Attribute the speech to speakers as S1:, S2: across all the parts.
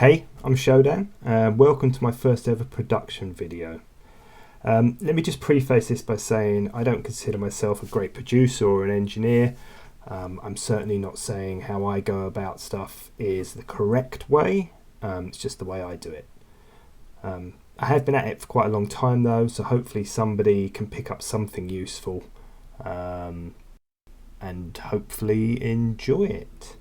S1: Hey, I'm Showdown. Welcome to my first ever production video. Let me just preface this by saying I don't consider myself a great producer or an engineer. I'm certainly not saying how I go about stuff is the correct way. It's just the way I do it. I have been at it for quite a long time though, so hopefully somebody can pick up something useful and hopefully enjoy it.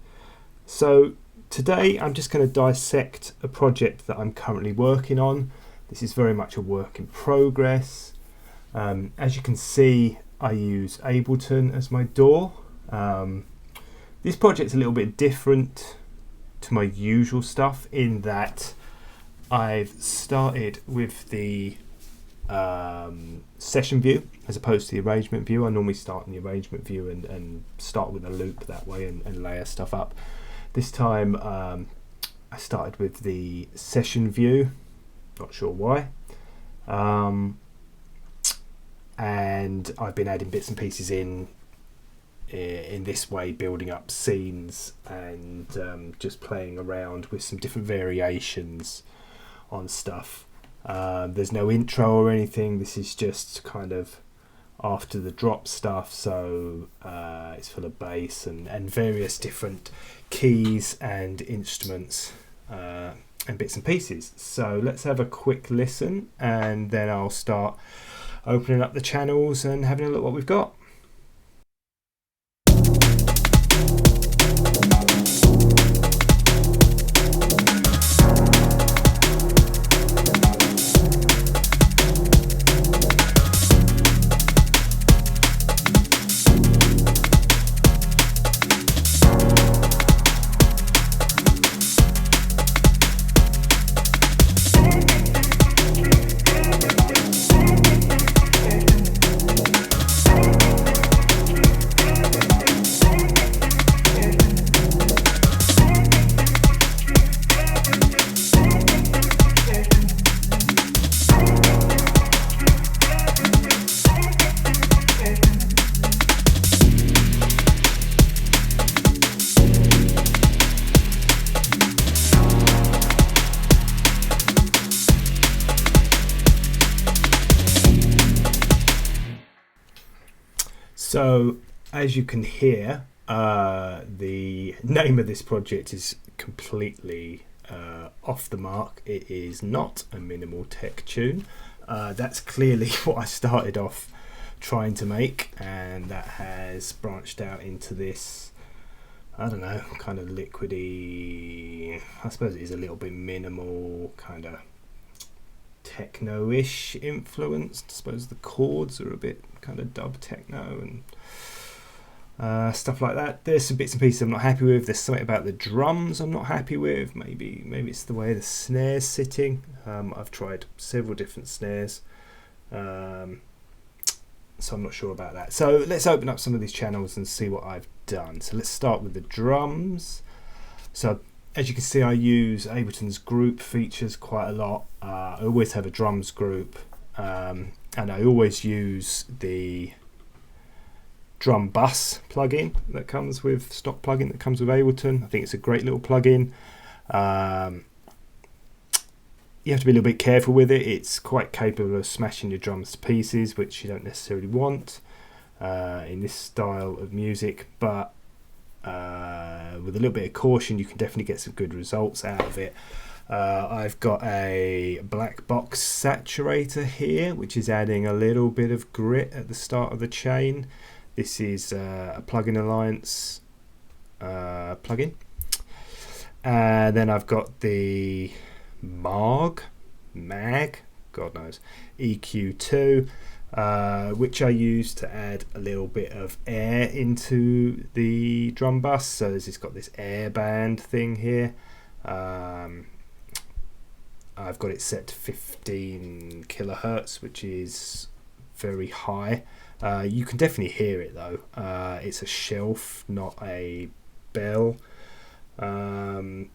S1: So today I'm just going to dissect a project that I'm currently working on. This is very much a work in progress. As you can see, I use Ableton as my DAW. This project's a little bit different to my usual stuff in that I've started with the session view as opposed to the arrangement view. I normally start in the arrangement view and start with a loop that way and layer stuff up. This time I started with the session view, not sure why, and I've been adding bits and pieces in this way, building up scenes and just playing around with some different variations on stuff. There's no intro or anything, this is just kind of after the drop stuff, so it's full of bass and various different keys and instruments and bits and pieces. So let's have a quick listen and then I'll start opening up the channels and having a look what we've got. So as you can hear, the name of this project is completely off the mark. It is not a minimal tech tune. That's clearly what I started off trying to make, and that has branched out into this, I don't know, kind of liquidy, I suppose it is a little bit minimal, kind of techno-ish influenced. I suppose the chords are a bit kind of dub techno and stuff like that. There's some bits and pieces I'm not happy with. There's something about the drums I'm not happy with. Maybe it's the way the snare's sitting. I've tried several different snares, so I'm not sure about that. So let's open up some of these channels and see what I've done. So let's start with the drums. So as you can see, I use Ableton's group features quite a lot. I always have a drums group, and I always use the drum bus plugin that comes with stock plugin that comes with Ableton. I think it's a great little plugin. You have to be a little bit careful with it. It's quite capable of smashing your drums to pieces, which you don't necessarily want in this style of music, but with a little bit of caution you can definitely get some good results out of it. I've got a black box saturator here, which is adding a little bit of grit at the start of the chain. This is a Plugin Alliance plugin. And then I've got the mag, God knows, EQ2, which I use to add a little bit of air into the drum bus. So it's got this air band thing here. I've got it set to 15 kilohertz, which is very high. You can definitely hear it though. It's a shelf, not a bell band,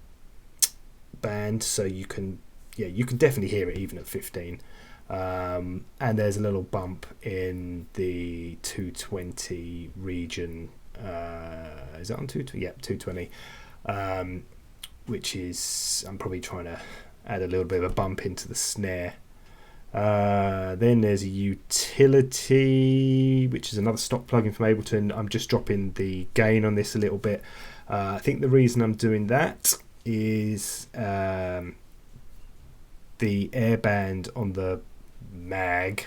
S1: so you can definitely hear it even at 15. And there's a little bump in the 220 region. Is that on 220? Yeah, 220. which is, I'm probably trying to add a little bit of a bump into the snare. Then there's a utility, which is another stock plugin from Ableton. I'm just dropping the gain on this a little bit. I think the reason I'm doing that is the airband on the mag,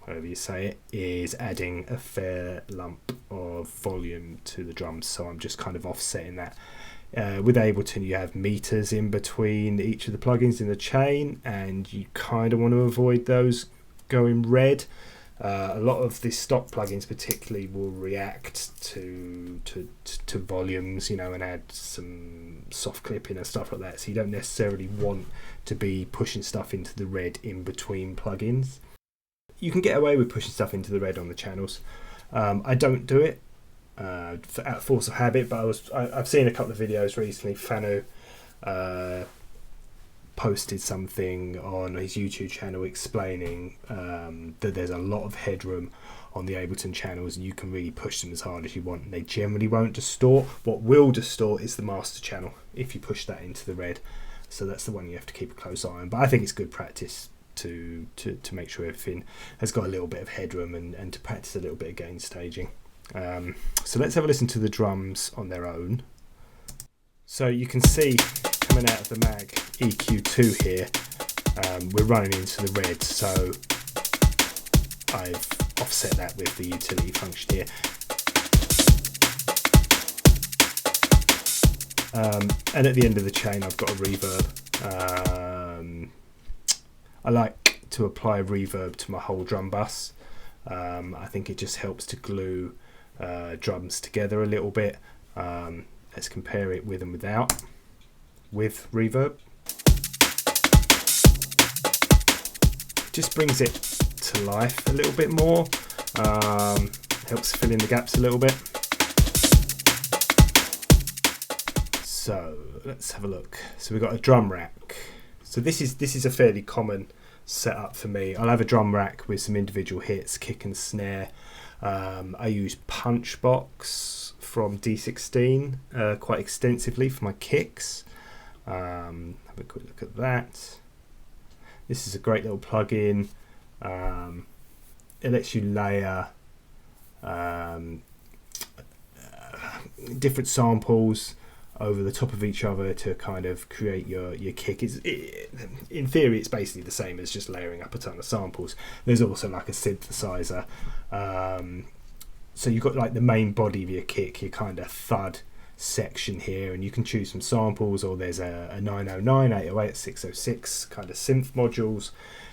S1: whatever you say it, is adding a fair lump of volume to the drums, so I'm just kind of offsetting that. With Ableton, you have meters in between each of the plugins in the chain, and you kind of want to avoid those going red. A lot of the stock plugins particularly will react to volumes, and add some soft clipping and stuff like that, so you don't necessarily want to be pushing stuff into the red in between plugins. You can get away with pushing stuff into the red on the channels. I don't do it out of force of habit, but I've seen a couple of videos recently. Fanu posted something on his YouTube channel explaining that there's a lot of headroom on the Ableton channels, and you can really push them as hard as you want, and they generally won't distort. What will distort is the master channel if you push that into the red, so that's the one you have to keep a close eye on. But I think it's good practice to make sure everything has got a little bit of headroom, and to practice a little bit of gain staging. So let's have a listen to the drums on their own. So you can see coming out of the mag EQ2 here, we're running into the red, so I've offset that with the utility function here. And at the end of the chain I've got a reverb. I like to apply reverb to my whole drum bus. I think it just helps to glue drums together a little bit. Let's compare it with and without. With reverb, just brings it to life a little bit more. Helps fill in the gaps a little bit. So let's have a look. So we've got a drum rack. So this is a fairly common setup for me. I'll have a drum rack with some individual hits, kick and snare. I use Punchbox from D16 quite extensively for my kicks. Have a quick look at that. This is a great little plugin. It lets you layer different samples over the top of each other to kind of create your kick. In theory, it's basically the same as just layering up a ton of samples. There's also like a synthesizer. So you've got like the main body of your kick, your kind of thud section here, and you can choose some samples, or there's a 909, 808, 606 kind of synth modules.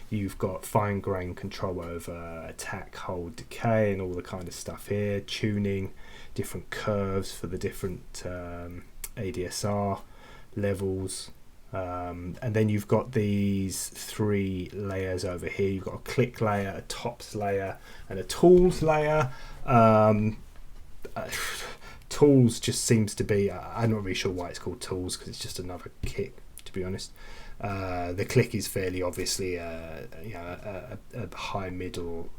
S1: You've got fine grain control over attack, hold, decay, and all the kind of stuff here. Tuning, different curves for the different ADSR levels, and then you've got these three layers over here. You've got a click layer, a tops layer, and a tools layer. Tools just seems to be, I'm not really sure why it's called tools, because it's just another kick, to be honest. The click is fairly obviously a high middle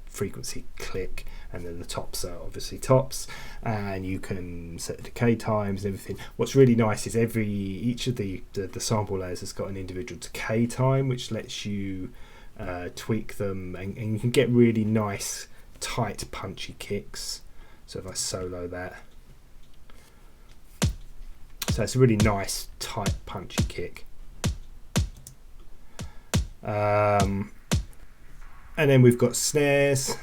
S1: frequency click, and then the tops are obviously tops, and you can set the decay times and everything. What's really nice is each of the sample layers has got an individual decay time, which lets you tweak them, and you can get really nice tight punchy kicks. So if I solo that, so it's a really nice tight punchy kick. And then we've got snares.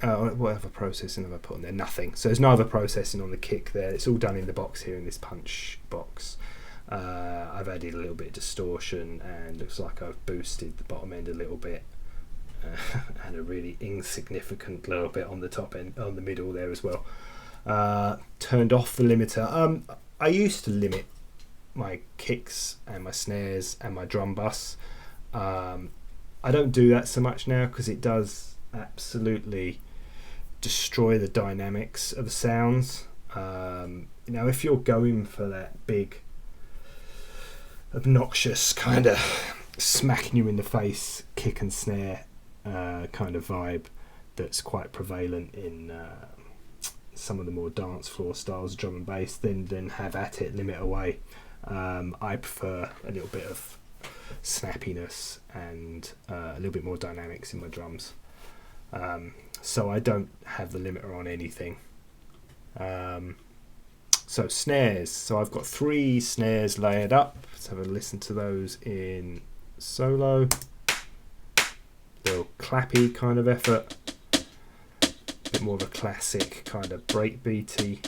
S1: What other processing have I put on there? Nothing. So there's no other processing on the kick there. It's all done in the box here, in this punch box. I've added a little bit of distortion, and looks like I've boosted the bottom end a little bit, and a really insignificant little bit on the top end, on the middle there as well. Turned off the limiter. I used to limit my kicks and my snares and my drum bus. I don't do that so much now, because it does absolutely destroy the dynamics of the sounds. If you're going for that big, obnoxious kind of smacking you in the face kick and snare kind of vibe that's quite prevalent in some of the more dance floor styles of drum and bass, then have at it, limit away. I prefer a little bit of snappiness and a little bit more dynamics in my drums. So I don't have the limiter on anything. So snares. So I've got 3 snares layered up. Let's have a listen to those in solo. Little clappy kind of effort. A bit more of a classic kind of breakbeaty.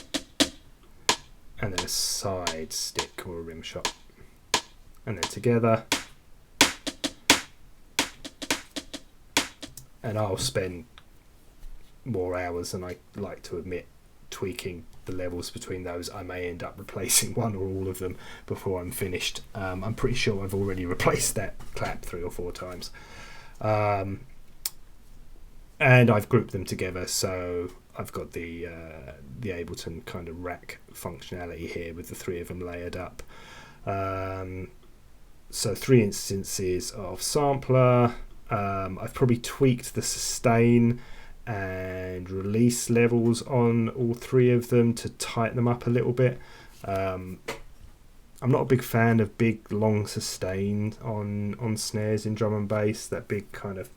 S1: And then a side stick or a rim shot. And then together. And I'll spend more hours than I like to admit tweaking the levels between those. I may end up replacing one or all of them before I'm finished. I'm pretty sure I've already replaced that clap 3 or 4 times. And I've grouped them together, so I've got the Ableton kind of rack functionality here with the 3 of them layered up. So 3 instances of sampler. I've probably tweaked the sustain and release levels on all 3 of them to tighten them up a little bit. I'm not a big fan of big long sustain on snares in drum and bass. That big kind of,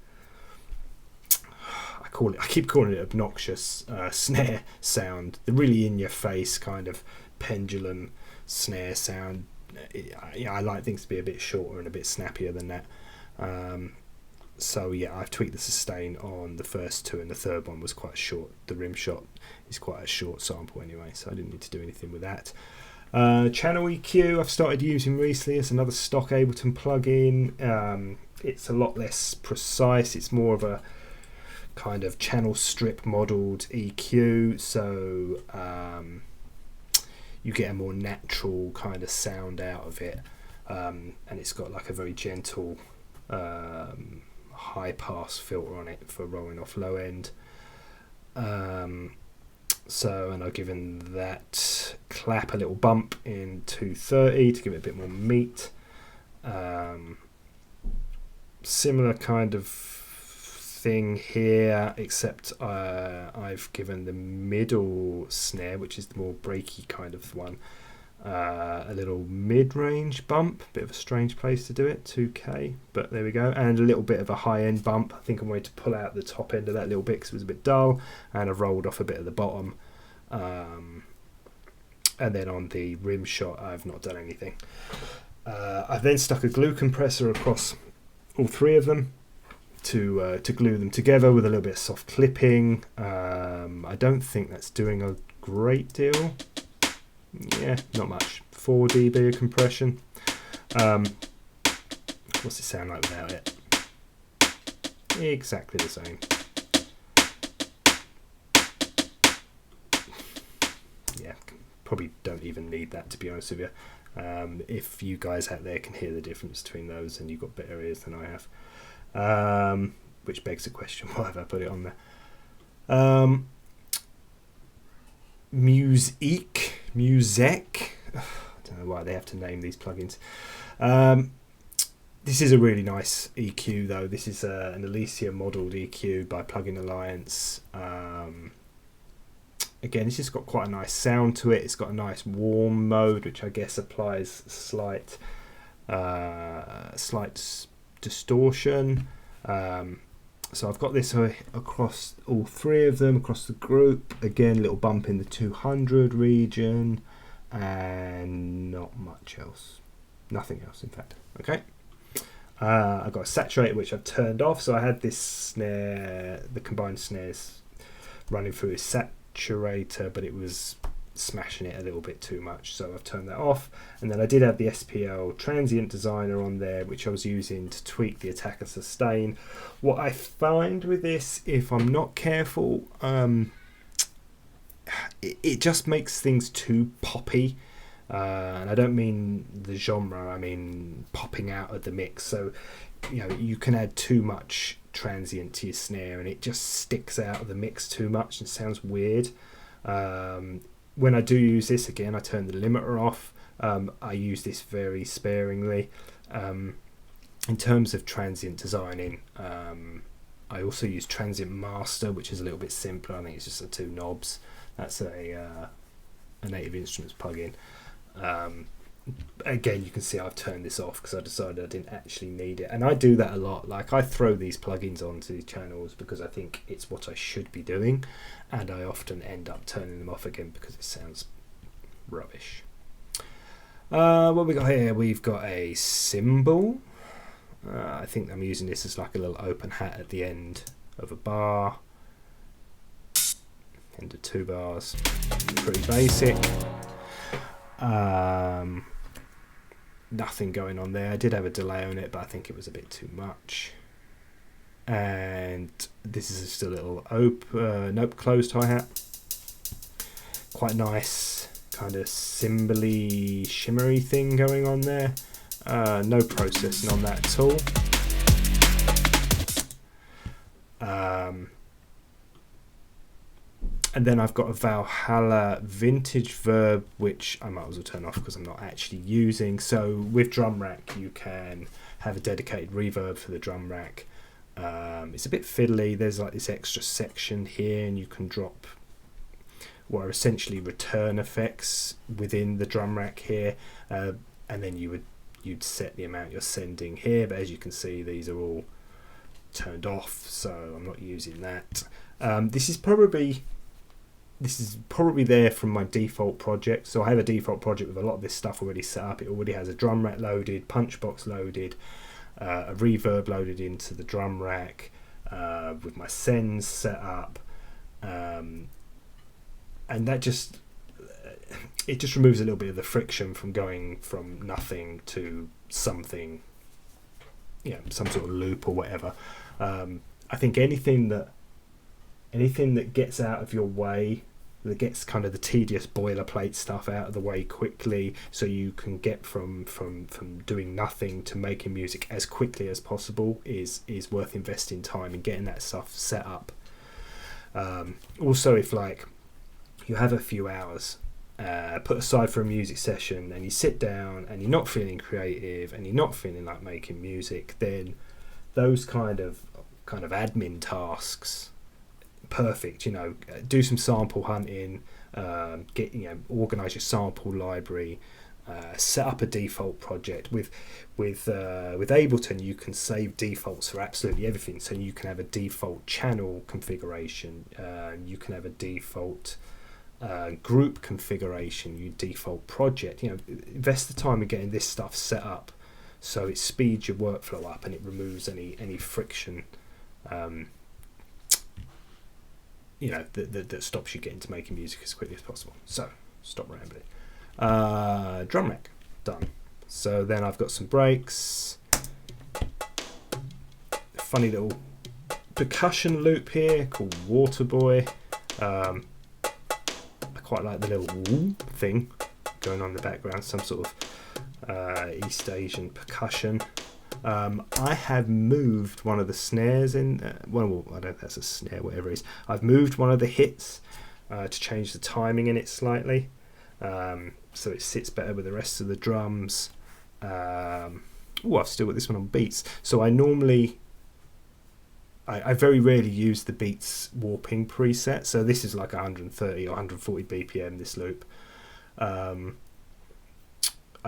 S1: I keep calling it obnoxious snare sound. The really in your face kind of pendulum snare sound. I like things to be a bit shorter and a bit snappier than that. So yeah, I've tweaked the sustain on the first 2, and the third one was quite short. The rim shot is quite a short sample anyway, so I didn't need to do anything with that. Channel EQ I've started using recently as another stock Ableton plugin. It's a lot less precise. It's more of a kind of channel strip modeled EQ, so you get a more natural kind of sound out of it, and it's got like a very gentle high pass filter on it for rolling off low end. So, and I've given that clap a little bump in 230 to give it a bit more meat. Similar kind of thing here, except I've given the middle snare, which is the more breaky kind of one, a little mid-range bump. Bit of a strange place to do it, 2K, but there we go. And a little bit of a high-end bump. I think I'm going to pull out the top end of that little bit because it was a bit dull, and I've rolled off a bit of the bottom. And then on the rim shot I've not done anything. I've then stuck a glue compressor across all 3 of them to glue them together with a little bit of soft clipping. I don't think that's doing a great deal. Yeah, not much. 4 dB of compression. What's it sound like without it? Exactly the same. Yeah, probably don't even need that, to be honest with you. If you guys out there can hear the difference between those and you've got better ears than I have, which begs the question, why have I put it on there? Music. I don't know why they have to name these plugins. This is a really nice EQ though. This is an Elysia modelled EQ by Plugin Alliance. Again, it's just got quite a nice sound to it. It's got a nice warm mode, which I guess applies slight distortion. So I've got this across all 3 of them, across the group. Again, a little bump in the 200 region, and not much else. Nothing else, in fact. Okay. I've got a saturator, which I've turned off. So I had this snare, the combined snares, running through a saturator, but it was smashing it a little bit too much, so I've turned that off. And then I did have the SPL transient designer on there, which I was using to tweak the attack and sustain. What I find with this, if I'm not careful, it just makes things too poppy, and I don't mean the genre, I mean popping out of the mix. So you can add too much transient to your snare and it just sticks out of the mix too much and sounds weird. When I do use this, again, I turn the limiter off. I use this very sparingly. In terms of transient designing, I also use Transient Master, which is a little bit simpler. I think it's just the 2 knobs. That's a Native Instruments plugin. Again, you can see I've turned this off because I decided I didn't actually need it, and I do that a lot. Like, I throw these plugins onto these channels because I think it's what I should be doing, and I often end up turning them off again because it sounds rubbish. What we got here? We've got a cymbal. I think I'm using this as like a little open hat at the end of a bar. End of 2 bars. Pretty basic. Nothing going on there. I did have a delay on it, but I think it was a bit too much. And this is just a little closed hi-hat. Quite nice, kind of cymbally, shimmery thing going on there. No processing on that at all. And then I've got a Valhalla vintage verb, which I might as well turn off because I'm not actually using. So with drum rack, you can have a dedicated reverb for the drum rack. It's a bit fiddly. There's like this extra section here, and you can drop what are essentially return effects within the drum rack here, and then you'd set the amount you're sending here. But as you can see, these are all turned off, so I'm not using that. This is probably there from my default project. So I have a default project with a lot of this stuff already set up. It already has a drum rack loaded, punch box loaded, a reverb loaded into the drum rack, with my sends set up, and that just removes a little bit of the friction from going from nothing to something, some sort of loop or whatever. I think anything that gets out of your way, that gets kind of the tedious boilerplate stuff out of the way quickly, so you can get from doing nothing to making music as quickly as possible, is worth investing time in getting that stuff set up. Also, if like you have a few hours put aside for a music session, and you sit down and you're not feeling creative and you're not feeling like making music, then those kind of admin tasks, perfect. Do some sample hunting, organize your sample library, set up a default project. With Ableton, you can save defaults for absolutely everything. So you can have a default channel configuration, you can have a default group configuration, you default project. Invest the time in getting this stuff set up so it speeds your workflow up and it removes any friction that stops you getting to making music as quickly as possible. So stop rambling. Drum rack done. So then I've got some breaks, a funny little percussion loop here called Water Boy. I quite like the little woo thing going on in the background, some sort of East Asian percussion. I have moved one of the snares in, I don't know if that's a snare, whatever it is. I've moved one of the hits to change the timing in it slightly, so it sits better with the rest of the drums. I've still got this one on beats. So I very rarely use the beats warping preset. So this is like 130 or 140 BPM, this loop. I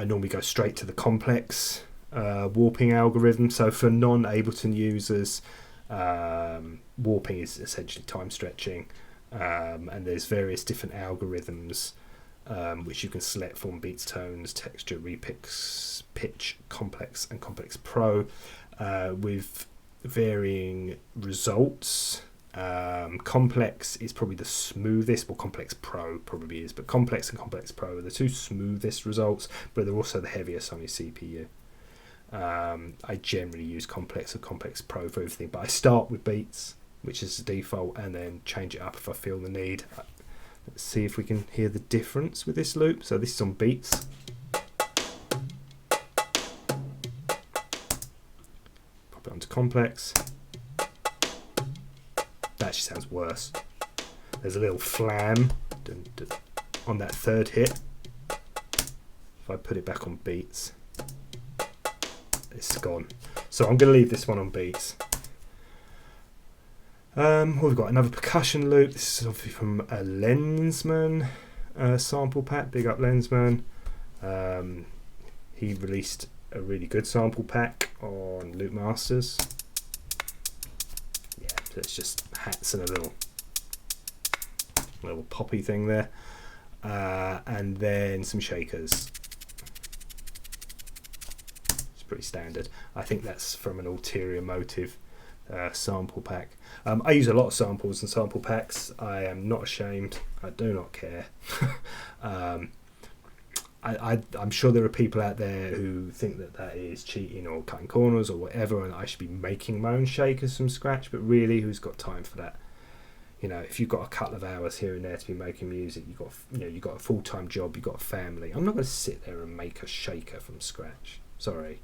S1: normally go straight to the complex warping algorithm. So for non-Ableton users, warping is essentially time stretching, and there's various different algorithms which you can select from: beats, tones, texture, repix, pitch, complex, and complex pro, with varying results. Complex is probably the smoothest, well, complex pro probably is, but complex and complex pro are the two smoothest results, but they're also the heaviest on your CPU. I generally use complex or complex pro for everything, but I start with beats, which is the default, and then change it up if I feel the need. Let's see if we can hear the difference with this loop. So this is on beats. Pop it onto complex. That actually sounds worse. There's a little flam on that third hit. If I put it back on beats, it's gone. So I'm going to leave this one on beats. We've got another percussion loop. This is obviously from a Lensman sample pack. Big up Lensman. He released a really good sample pack on Loop Masters. Yeah, so it's just hats and a little poppy thing there, and then some shakers. It's pretty standard. I think that's from an Ulterior Motive sample pack. I use a lot of samples and sample packs. I am not ashamed. I do not care. I'm sure there are people out there who think that is cheating or cutting corners or whatever, and I should be making my own shakers from scratch. But really, who's got time for that? You know, if you've got a couple of hours here and there to be making music, you've got a full-time job, you've got a family. I'm not going to sit there and make a shaker from scratch. Sorry.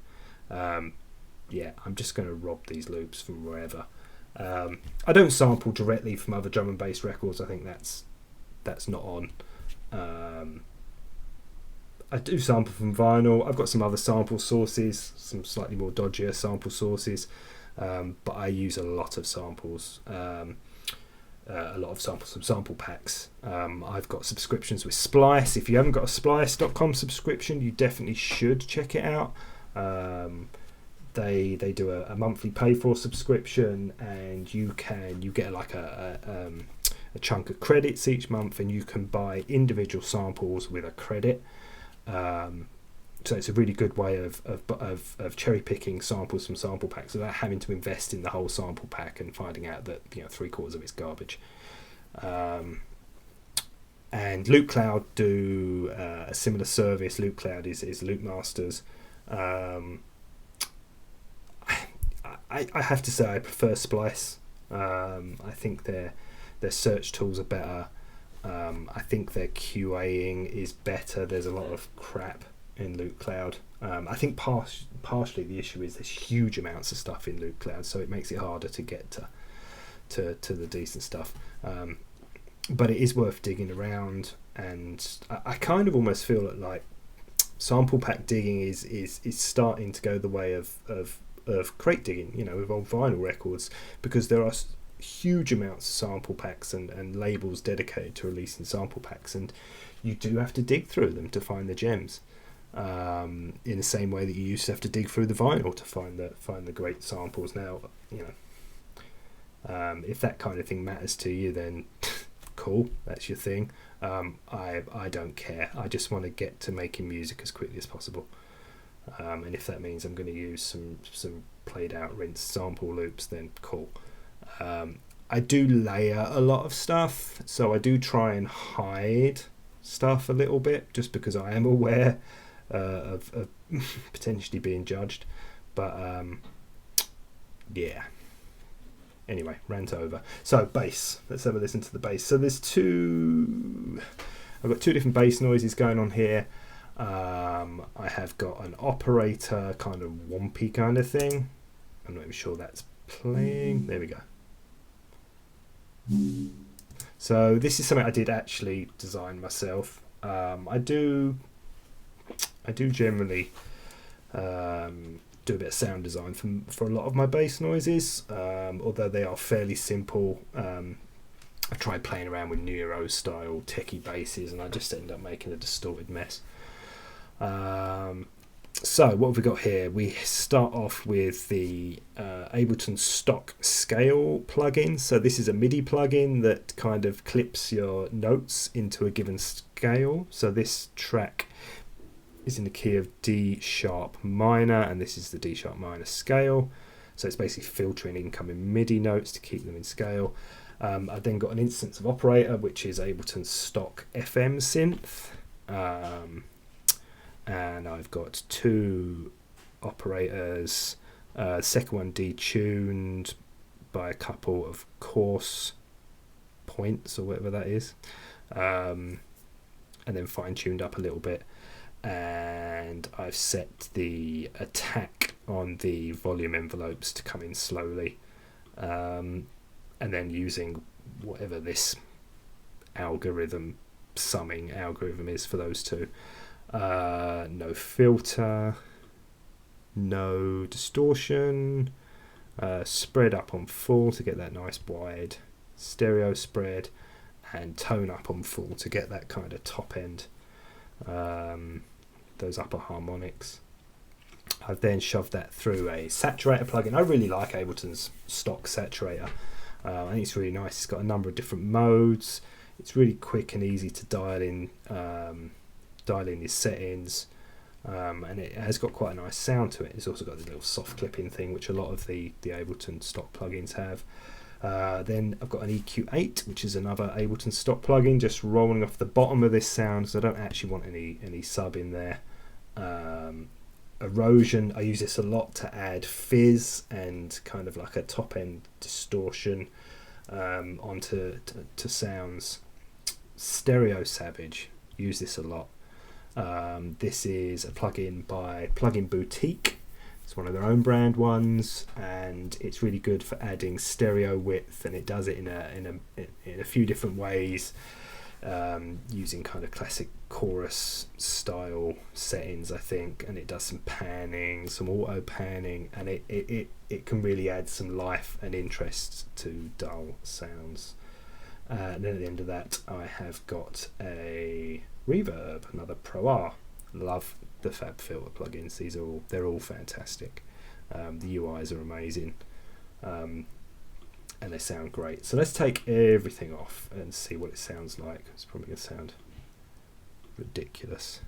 S1: Yeah, I'm just going to rob these loops from wherever. I don't sample directly from other drum and bass records. I think that's not on. I do sample from vinyl. I've got some other sample sources, some slightly more dodgier sample sources, but I use a lot of samples. Some sample packs. I've got subscriptions with Splice. If you haven't got a Splice.com subscription, you definitely should check it out. They do a monthly pay for subscription, and you get like a chunk of credits each month, and you can buy individual samples with a credit. So it's a really good way of cherry picking samples from sample packs without having to invest in the whole sample pack and finding out that 3/4 of it's garbage. And Loop Cloud do a similar service. Loop Cloud is Loop Masters. I have to say I prefer Splice. I think their search tools are better. I think their QAing is better. There's a lot of crap in Loop Cloud. I think partially the issue is there's huge amounts of stuff in Loop Cloud, so it makes it harder to get to the decent stuff. But it is worth digging around, and I kind of almost feel like sample pack digging is starting to go the way of crate digging, with old vinyl records, because there are huge amounts of sample packs and labels dedicated to releasing sample packs, and you do have to dig through them to find the gems, in the same way that you used to have to dig through the vinyl to find the great samples. Now, if that kind of thing matters to you, then cool, that's your thing. I don't care. I just want to get to making music as quickly as possible, and if that means I'm going to use some played out rinsed sample loops, then cool. I do layer a lot of stuff, so I do try and hide stuff a little bit, just because I am aware of potentially being judged. But yeah. Anyway, rant over. So bass. Let's have a listen to the bass. So there's I've got two different bass noises going on here. I have got an operator kind of wompy kind of thing. I'm not even sure that's playing. There we go. So this is something I did actually design myself. I do generally do a bit of sound design for a lot of my bass noises, although they are fairly simple. I tried playing around with Neuro style techie basses, and I just ended up making a distorted mess. So what have we got here? We start off with the Ableton stock scale plugin. So this is a MIDI plugin that kind of clips your notes into a given scale. So this track is in the key of D sharp minor, and this is the D sharp minor scale. So it's basically filtering incoming MIDI notes to keep them in scale. I've then got an instance of operator, which is Ableton's stock FM synth. And I've got two operators, second one detuned by a couple of coarse points or whatever that is, and then fine-tuned up a little bit. And I've set the attack on the volume envelopes to come in slowly, and then using whatever this summing algorithm is for those two. No filter, no distortion, spread up on full to get that nice wide stereo spread, and tone up on full to get that kind of top end, those upper harmonics. I've then shoved that through a saturator plugin. I really like Ableton's stock saturator. I think it's really nice. It's got a number of different modes. It's really quick and easy to dial in your settings, and it has got quite a nice sound to it. It's also got the little soft clipping thing, which a lot of the Ableton stock plugins have. Then I've got an EQ8, which is another Ableton stock plugin, just rolling off the bottom of this sound, so I don't actually want any sub in there. Erosion, I use this a lot to add fizz and kind of like a top end distortion onto sounds. Stereo Savage, use this a lot. This is a plugin by Plugin Boutique. It's one of their own brand ones, and it's really good for adding stereo width, and it does it in a few different ways, using kind of classic chorus style settings, I think, and it does some panning, some auto panning, and it can really add some life and interest to dull sounds. And then at the end of that, I have got a reverb, another Pro R. Love the Fab Filter plugins. They're all fantastic. The UIs are amazing, and they sound great. So let's take everything off and see what it sounds like. It's probably going to sound ridiculous.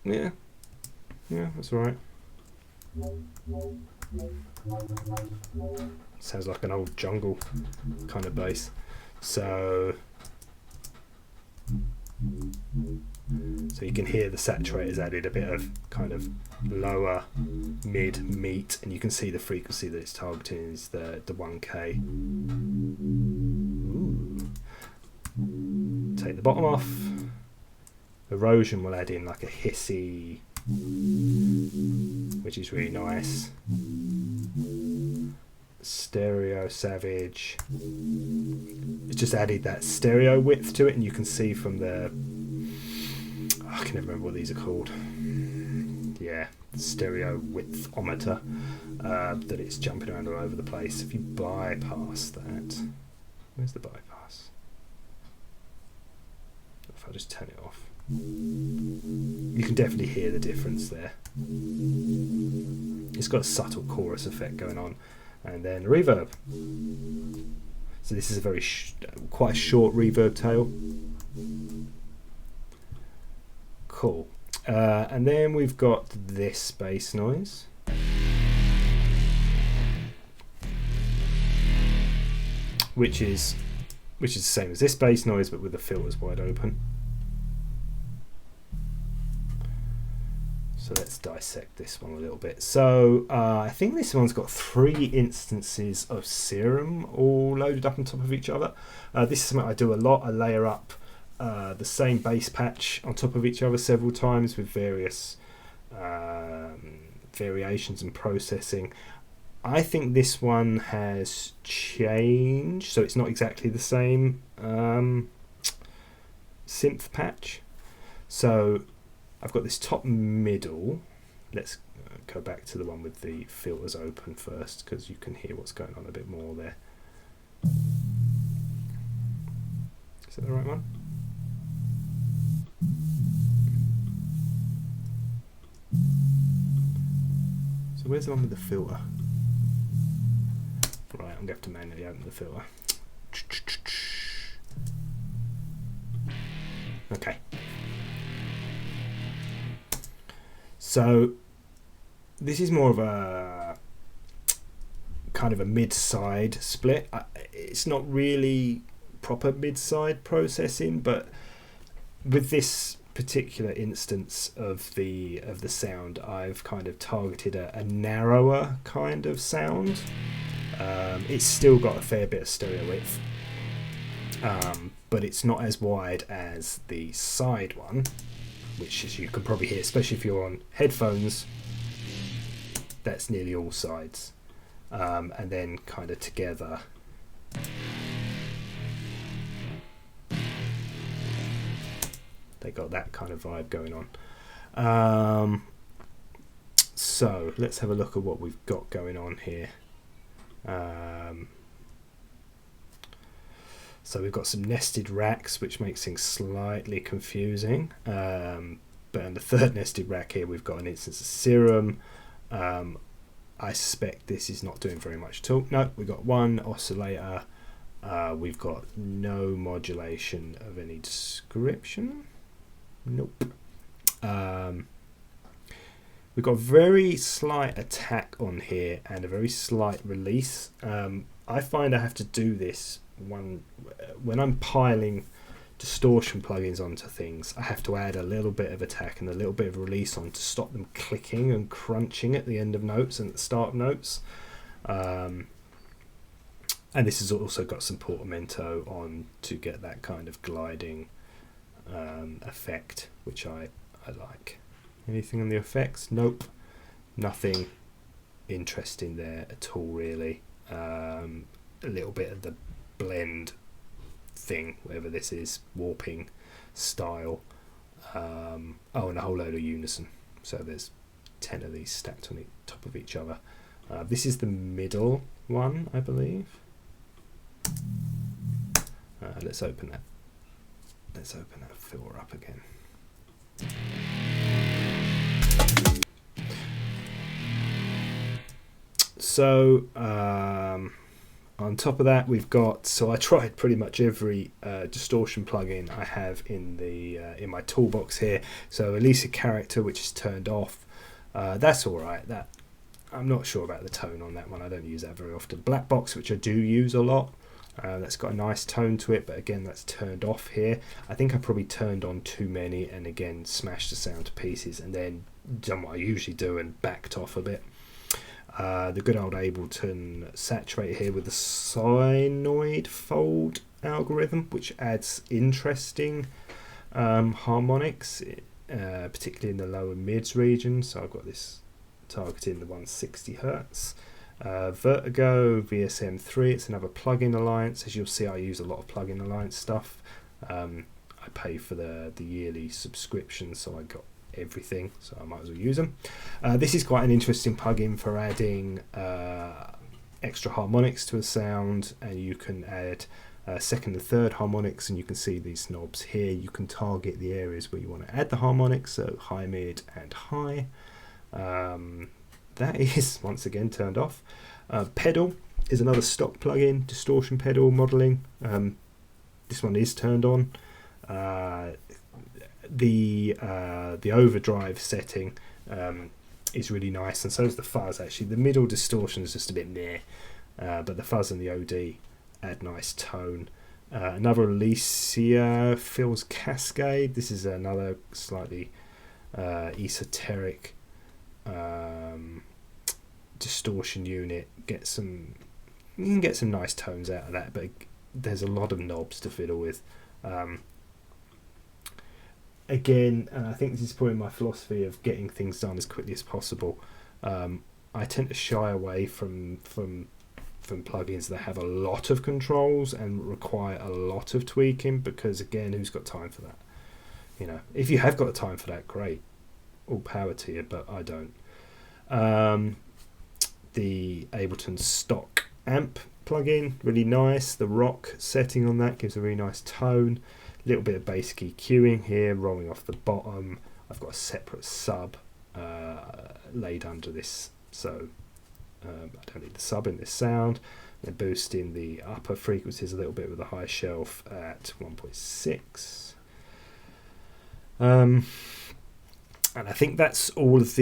S1: Yeah, that's all right. Sounds like an old jungle kind of bass. So you can hear the saturator's added a bit of kind of lower mid meat, and you can see the frequency that it's targeting is the 1K. Ooh. Take the bottom off. Erosion will add in like a hissy, which is really nice. Stereo Savage, it's just added that stereo width to it, and you can see from the, I can never remember what these are called, stereo widthometer, that it's jumping around all over the place. If you bypass that, where's the bypass? If I just turn it off, you can definitely hear the difference there. It's got a subtle chorus effect going on. And then reverb. So this is a very quite a short reverb tail. Cool. And then we've got this bass noise. Which is the same as this bass noise, but with the filters wide open. So let's dissect this one a little bit. So I think this one's got 3 instances of Serum all loaded up on top of each other. This is something I do a lot. I layer up the same bass patch on top of each other several times with various variations and processing. I think this one has changed, so it's not exactly the same synth patch. So I've got this top middle. Let's go back to the one with the filters open first, because you can hear what's going on a bit more there. Is that the right one? So where's the one with the filter? Right, I'm going to have to manually open the filter. Okay. So this is more of a kind of a mid-side split. It's not really proper mid-side processing, but with this particular instance of the sound, I've kind of targeted a narrower kind of sound. It's still got a fair bit of stereo width, but it's not as wide as the side one, which, as you can probably hear, especially if you're on headphones, that's nearly all sides. And then kind of together, they got that kind of vibe going on. So let's have a look at what we've got going on here. So we've got some nested racks, which makes things slightly confusing. But on the third nested rack here, we've got an instance of Serum. I suspect this is not doing very much at all. No, we've got one oscillator. We've got no modulation of any description. Nope. We've got a very slight attack on here and a very slight release. I find I have to do this when I'm piling distortion plugins onto things. I have to add a little bit of attack and a little bit of release on to stop them clicking and crunching at the end of notes and at the start of notes. And this has also got some portamento on to get that kind of gliding effect, which I like. Anything on the effects? Nope. Nothing interesting there at all, really. A little bit of the blend thing, whatever this is, warping style. And a whole load of unison. So there's 10 of these stacked on the top of each other. This is the middle one, I believe. Let's open that. Let's open that filter up again. So on top of that, we've got. So I tried pretty much every distortion plugin I have in the in my toolbox here. So Elisa Character, which is turned off. That's all right. That I'm not sure about the tone on that one. I don't use that very often. Black Box, which I do use a lot. That's got a nice tone to it, but again, that's turned off here. I think I probably turned on too many and again smashed the sound to pieces and then done what I usually do and backed off a bit. The good old Ableton Saturator here with the Sinoid fold algorithm, which adds interesting harmonics, particularly in the lower mids region. So I've got this targeting the 160 Hertz. Vertigo VSM3, it's another plugin alliance. As you'll see, I use a lot of plugin alliance stuff. I pay for the yearly subscription, so I got everything, so I might as well use them. This is quite an interesting plugin for adding extra harmonics to a sound, and you can add second and third harmonics, and you can see these knobs here. You can target the areas where you want to add the harmonics, so high, mid and high. That is once again turned off. Pedal is another stock plugin, distortion pedal modeling. This one is turned on. The overdrive setting is really nice, and so is the fuzz. Actually, the middle distortion is just a bit meh, but the fuzz and the OD add nice tone. Another Alicia Phil's Cascade. This is another slightly esoteric distortion unit. You can get some nice tones out of that, but there's a lot of knobs to fiddle with. Again, and I think this is probably my philosophy of getting things done as quickly as possible. I tend to shy away from plugins that have a lot of controls and require a lot of tweaking, because again, who's got time for that? You know, if you have got the time for that, great, all power to you, but I don't. The Ableton stock amp plugin, really nice. The rock setting on that gives a really nice tone. A little bit of basic EQing here, rolling off the bottom. I've got a separate sub laid under this, so I don't need the sub in this sound. Then boosting the upper frequencies a little bit with a high shelf at 1.6. And I think that's all of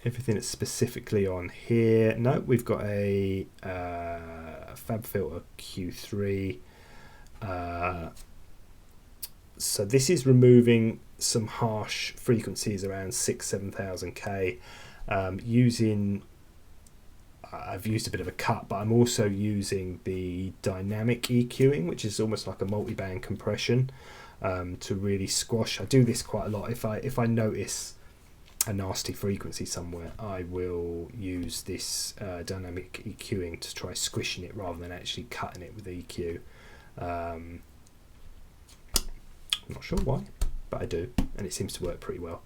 S1: everything that's specifically on here. No, we've got a FabFilter Q3. So this is removing some harsh frequencies around 6,000-7,000 K. I've used a bit of a cut, but I'm also using the dynamic EQing, which is almost like a multi-band compression, to really squash. I do this quite a lot. If I notice a nasty frequency somewhere, I will use this dynamic EQing to try squishing it rather than actually cutting it with EQ. I'm not sure why, but I do, and it seems to work pretty well.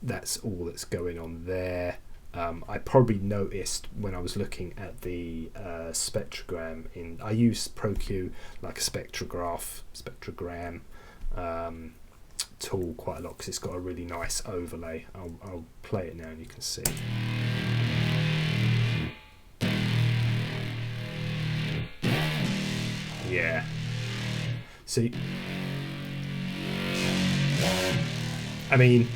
S1: that's all that's going on there. I probably noticed when I was looking at the spectrogram I use ProQ like a spectrogram tool quite a lot because it's got a really nice overlay. I'll play it now and you can see. Yeah. So, I mean,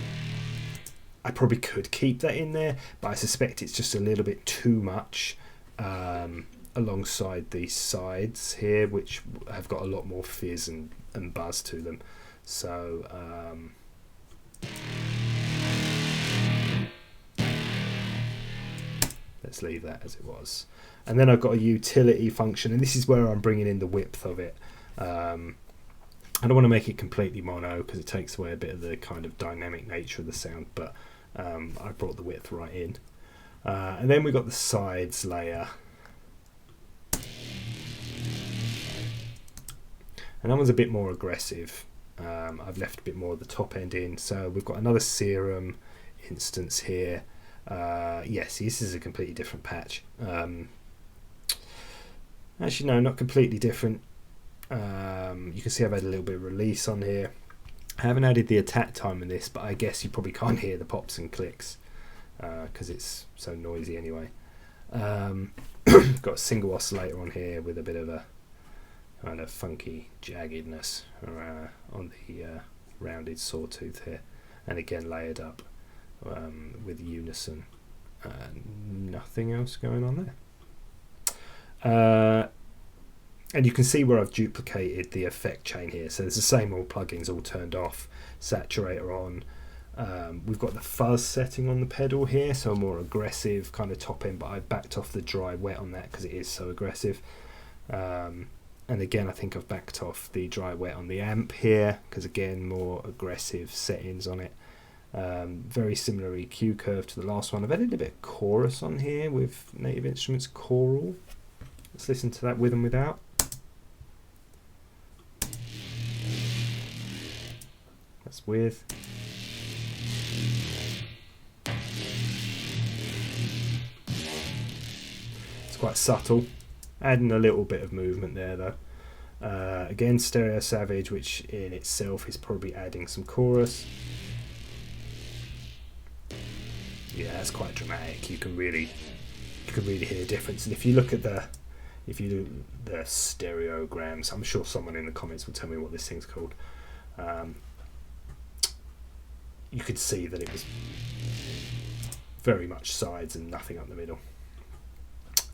S1: I probably could keep that in there, but I suspect it's just a little bit too much alongside these sides here, which have got a lot more fizz and buzz to them. So let's leave that as it was. And then I've got a utility function, and this is where I'm bringing in the width of it. I don't want to make it completely mono because it takes away a bit of the kind of dynamic nature of the sound, but I brought the width right in. And then we've got the sides layer. And that one's a bit more aggressive. I've left a bit more of the top end in. So we've got another Serum instance here. Yes, this is a completely different patch. Actually, no, not completely different. You can see I've had a little bit of release on here. I haven't added the attack time in this, but I guess you probably can't hear the pops and clicks because it's so noisy anyway. Got a single oscillator on here with a bit of a kind of funky jaggedness on the rounded sawtooth here, and again layered up with unison. Nothing else going on there. And you can see where I've duplicated the effect chain here. So there's the same old plugins all turned off, saturator on. We've got the fuzz setting on the pedal here, so a more aggressive kind of top end, but I backed off the dry wet on that because it is so aggressive. And again, I think I've backed off the dry wet on the amp here because again, more aggressive settings on it. Very similar EQ curve to the last one. I've added a bit of chorus on here with Native Instruments choral. Let's listen to that with and without. That's with. It's quite subtle, adding a little bit of movement there though. Again, Stereo Savage, which in itself is probably adding some chorus. Yeah, that's quite dramatic. You can really hear a difference. And if you look at the stereograms, I'm sure someone in the comments will tell me what this thing's called. You could see that it was very much sides and nothing up the middle.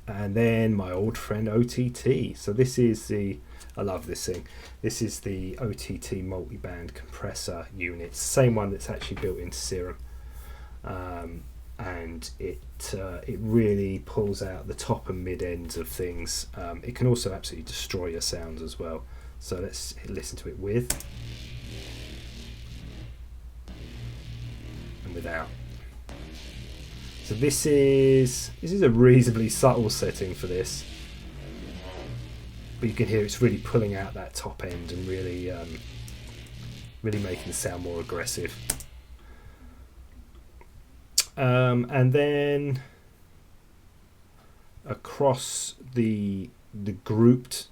S1: And then my old friend OTT. So this is I love this thing. This is the OTT multi-band compressor unit, same one that's actually built into Serum. And it really pulls out the top and mid ends of things. It can also absolutely destroy your sounds as well. So let's listen to it with and without. So this is a reasonably subtle setting for this, but you can hear it's really pulling out that top end and really making the sound more aggressive. And then across the grouped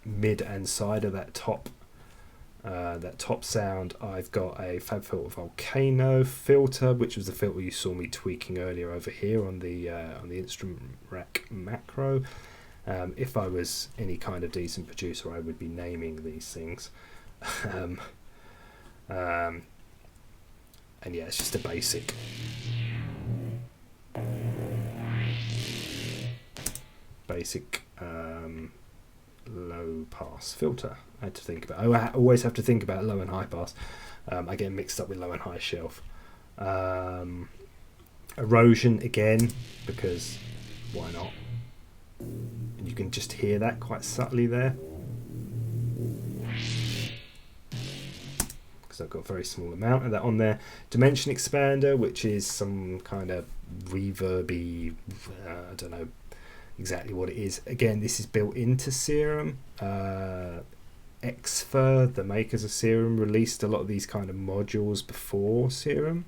S1: mid and side of that top sound, I've got a FabFilter Volcano filter, which was the filter you saw me tweaking earlier over here on the instrument rack macro. If I was any kind of decent producer, I would be naming these things. And yeah, it's just a basic low pass filter. I had to think about. I always have to think about low and high pass. I get mixed up with low and high shelf. Erosion again, because why not? And you can just hear that quite subtly there, because I've got a very small amount of that on there. Dimension expander, which is some kind of reverby, I don't know exactly what it is. Again, this is built into Serum. Xfer, the makers of Serum, released a lot of these kind of modules before Serum.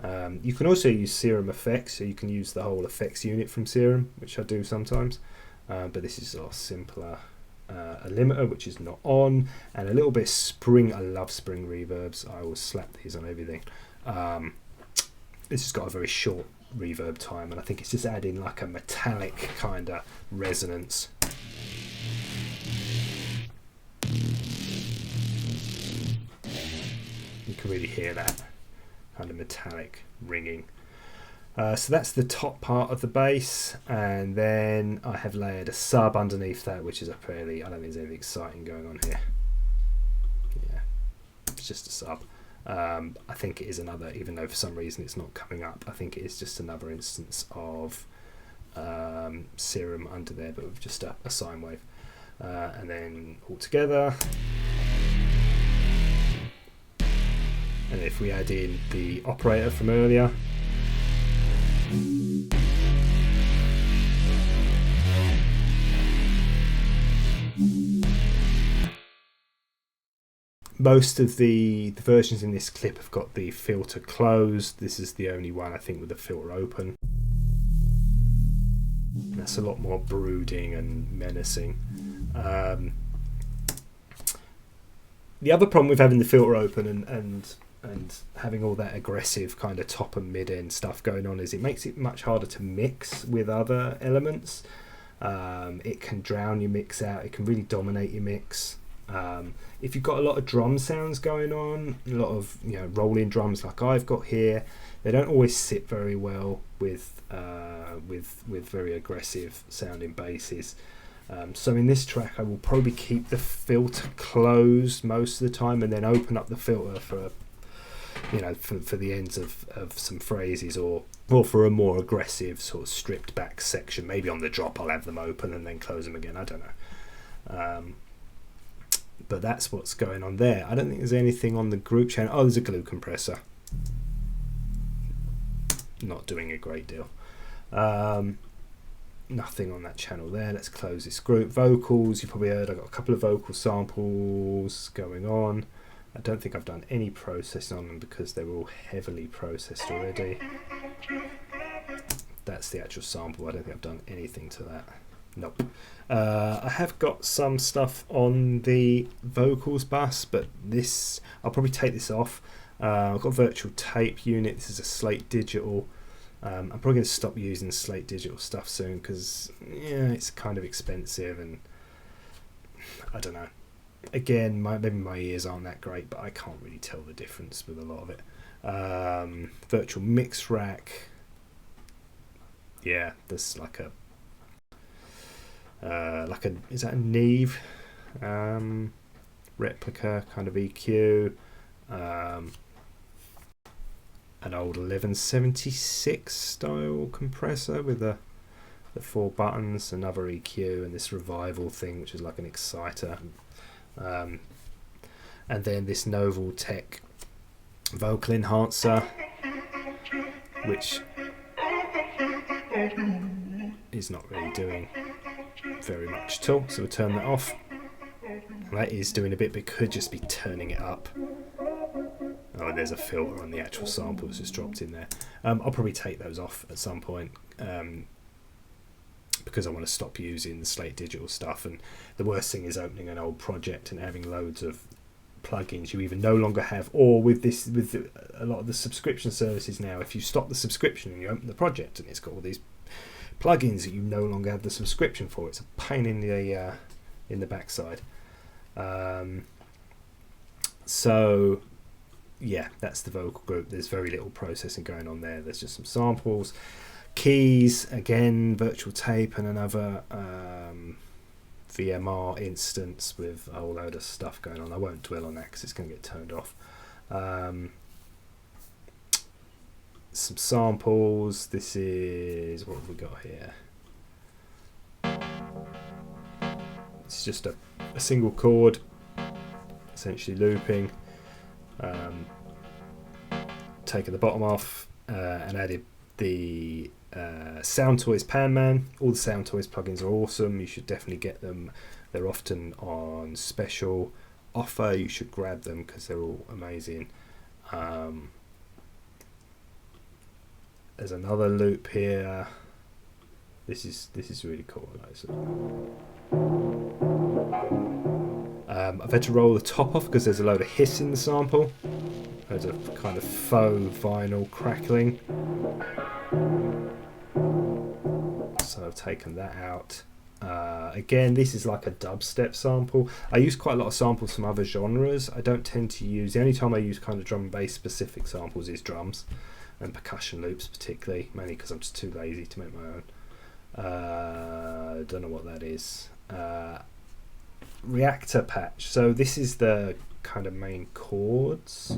S1: You can also use Serum effects, so you can use the whole effects unit from Serum, which I do sometimes, but this is a simpler a limiter, which is not on, and a little bit of spring. I love spring reverbs. I will slap these on everything. This has got a very short reverb time, and I think it's just adding like a metallic kind of resonance. You can really hear that kind of metallic ringing. So that's the top part of the bass, and then I have layered a sub underneath that, which is a fairly, I don't think there's anything exciting going on here. Yeah, it's just a sub. I think it is another, even though for some reason it's not coming up, I think it is just another instance of Serum under there, but with just a sine wave. And then all together. And if we add in the operator from earlier, most of the versions in this clip have got the filter closed. This is the only one I think with the filter open. That's a lot more brooding and menacing. The other problem with having the filter open and having all that aggressive kind of top and mid end stuff going on is it makes it much harder to mix with other elements. It can drown your mix out. It can really dominate your mix. If you've got a lot of drum sounds going on, a lot of rolling drums like I've got here, they don't always sit very well with very aggressive sounding basses. So in this track I will probably keep the filter closed most of the time and then open up the filter for for the ends of some phrases or for a more aggressive sort of stripped back section. Maybe on the drop I'll have them open and then close them again, I don't know. But that's what's going on there. I don't think there's anything on the group channel. Oh, there's a glue compressor. Not doing a great deal. Nothing on that channel there. Let's close this group. Vocals, you probably heard I've got a couple of vocal samples going on. I don't think I've done any processing on them because they were all heavily processed already. That's the actual sample. I don't think I've done anything to that. Nope. I have got some stuff on the vocals bus, but this, I'll probably take this off. I've got a virtual tape unit. This is a Slate Digital. I'm probably going to stop using Slate Digital stuff soon because it's kind of expensive and I don't know. Again, maybe my ears aren't that great, but I can't really tell the difference with a lot of it. Virtual mix rack. Yeah, there's like a is that a Neve replica kind of EQ, an old 1176 style compressor with the 4 buttons, another EQ, and this revival thing which is like an exciter, and then this Novel Tech vocal enhancer which is not really doing very much at all, so we'll turn that off. That is doing a bit, but it could just be turning it up. Oh, there's a filter on the actual sample that's just dropped in there. I'll probably take those off at some point because I want to stop using the Slate Digital stuff, and the worst thing is opening an old project and having loads of plugins you either no longer have, or with a lot of the subscription services now, if you stop the subscription and you open the project and it's got all these plugins that you no longer have the subscription for, it's a pain in the backside. So yeah, that's the vocal group. There's very little processing going on there. There's just some samples, keys, again virtual tape, and another VMR instance with a whole load of stuff going on. I won't dwell on that because it's going to get turned off. Some samples. This is, what have we got here? It's just a single chord essentially looping. Taken the bottom off and added the Sound Toys Pan Man. All the Sound Toys plugins are awesome. You should definitely get them. They're often on special offer. You should grab them because they're all amazing. There's another loop here. This is really cool. I've had to roll the top off because there's a load of hiss in the sample. There's a kind of faux vinyl crackling. So I've taken that out. Again, this is like a dubstep sample. I use quite a lot of samples from other genres. I don't tend to use, the only time I use kind of drum and bass specific samples is drums and percussion loops particularly, mainly because I'm just too lazy to make my own. Don't know what that is. Reactor patch. So this is the kind of main chords.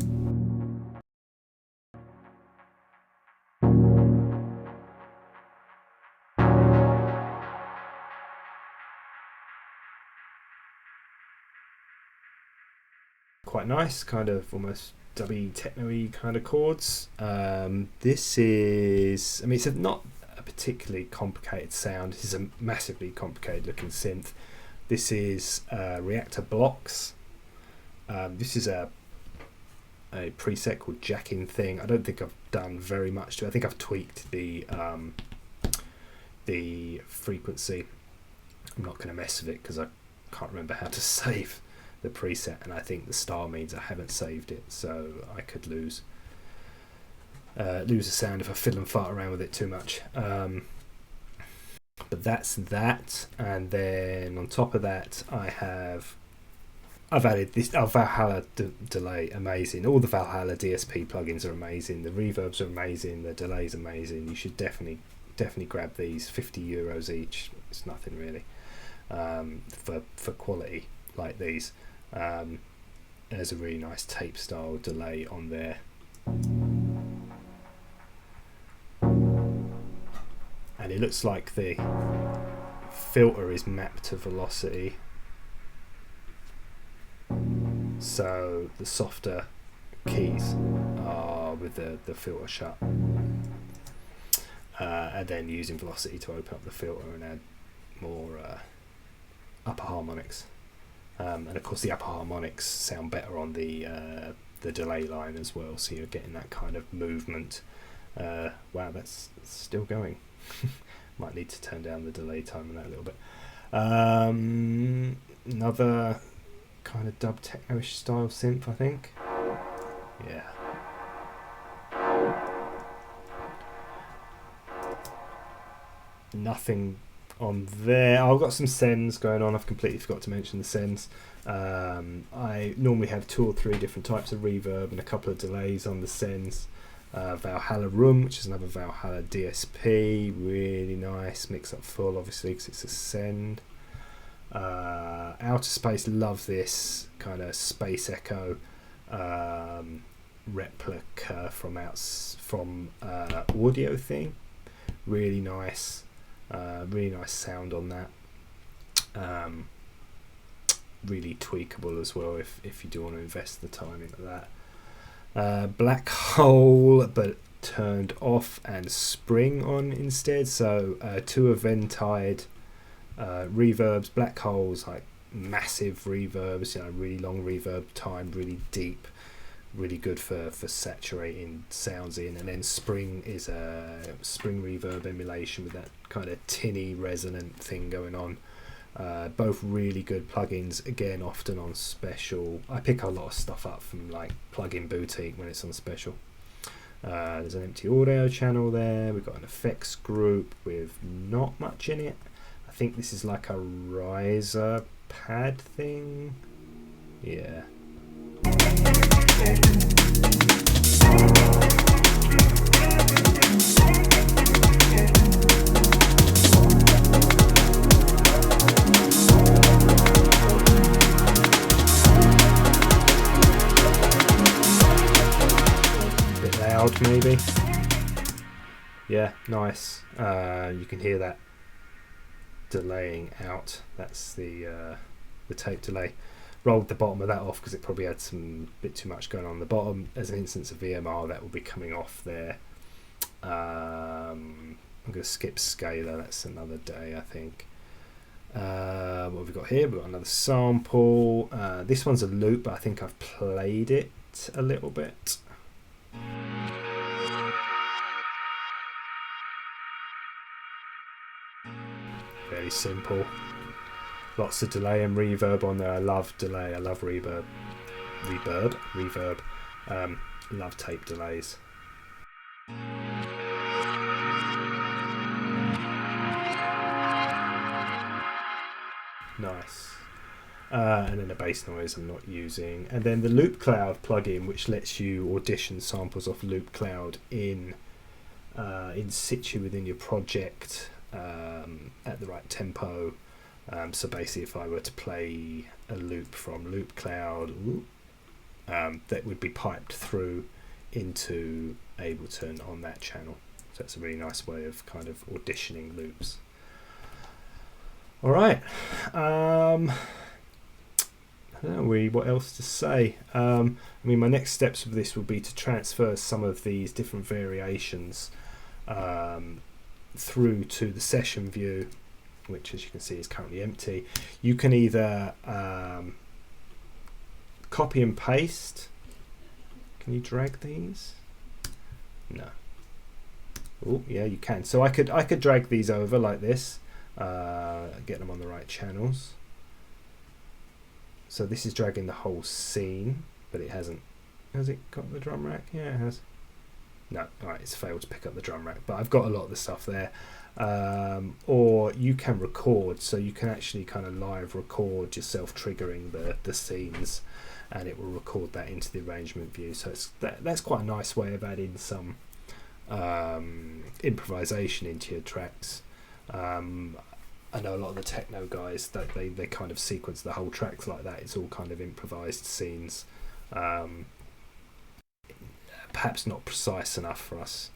S1: Quite nice, kind of almost dubby techno-y kind of chords. This is, I mean, it's not a particularly complicated sound. This is a massively complicated looking synth. This is Reactor Blocks. This is a preset called Jacking Thing. I don't think I've done very much to it. I think I've tweaked the frequency. I'm not going to mess with it because I can't remember how to save the preset, and I think the star means I haven't saved it, so I could lose the sound if I fiddle and fart around with it too much. But that's that, and then on top of that I've added this Valhalla delay. Amazing. All the Valhalla DSP plugins are amazing. The reverbs are amazing. The delay's amazing. You should definitely grab these. €50 each. It's nothing really for quality like these. There's a really nice tape style delay on there, and it looks like the filter is mapped to velocity, so the softer keys are with the filter shut, and then using velocity to open up the filter and add more upper harmonics. And of course the upper harmonics sound better on the delay line as well, so you're getting that kind of movement. Wow, that's still going. Might need to turn down the delay time on that a little bit. Another kind of dub techno-ish style synth, I think. Yeah. Nothing on there. I've got some sends going on. I've completely forgot to mention the sends. I normally have 2 or 3 different types of reverb and a couple of delays on the sends. Valhalla Room, which is another Valhalla DSP, really nice, mix up full obviously because it's a send. Outer Space, love this kind of Space Echo replica from Audio Thing, really nice. Really nice sound on that. Really tweakable as well if you do want to invest the time into that. Black Hole, but turned off, and Spring on instead. So 2 Eventide reverbs. Black Hole's like massive reverbs, really long reverb time, really deep, really good for saturating sounds in. And then Spring is a Spring reverb emulation with that kind of tinny resonant thing going on. Both really good plugins, again often on special. I pick a lot of stuff up from like Plugin Boutique when it's on special. There's an empty audio channel there. We've got an effects group with not much in it. I think this is like a riser pad thing. Yeah. Bit loud maybe. Yeah, nice. You can hear that delaying out. That's the tape delay. Rolled the bottom of that off because it probably had some bit too much going on the bottom. As an instance of VMR, that will be coming off there. I'm going to skip scalar. That's another day, I think. What have we got here? We've got another sample. This one's a loop, but I think I've played it a little bit. very simple. Lots of delay and reverb on there. I love delay. I love reverb. Love tape delays. Nice. And then the bass noise I'm not using. And then the Loop Cloud plugin, which lets you audition samples off Loop Cloud in situ within your project at the right tempo. So basically, if I were to play a loop from Loop Cloud, that would be piped through into Ableton on that channel. So that's a really nice way of kind of auditioning loops. All right. I don't know really what else to say. I mean, my next steps with this will be to transfer some of these different variations through to the session view, which, as you can see, is currently empty. You can either copy and paste. Can you drag these? No. Oh, yeah, you can. So I could drag these over like this, get them on the right channels. So this is dragging the whole scene, but it hasn't. Has it got the drum rack? Yeah, it has. No, alright, it's failed to pick up the drum rack, but I've got a lot of the stuff there. Or you can record, so you can actually kind of live record yourself triggering the scenes, and it will record that into the arrangement view. So that's quite a nice way of adding some improvisation into your tracks. I know a lot of the techno guys that they kind of sequence the whole tracks like that. It's all kind of improvised scenes. Perhaps not precise enough for us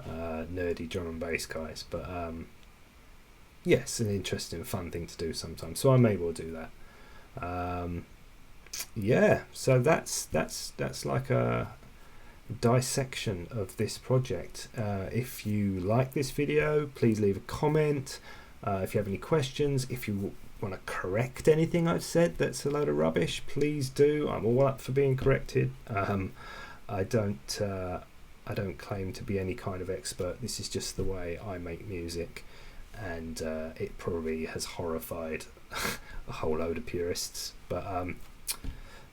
S1: nerdy drum and bass guys, but yes, an interesting, fun thing to do sometimes. So I may well do that. Yeah, so that's like a dissection of this project. If you like this video, please leave a comment. If you have any questions, if you want to correct anything I've said that's a load of rubbish, please do. I'm all up for being corrected. I don't claim to be any kind of expert. This is just the way I make music, and it probably has horrified a whole load of purists, but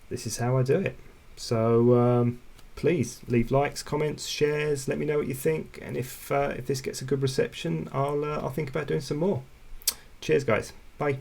S1: this is how I do it. So please leave likes, comments, shares. Let me know what you think, and if this gets a good reception, I'll think about doing some more. Cheers, guys. Bye.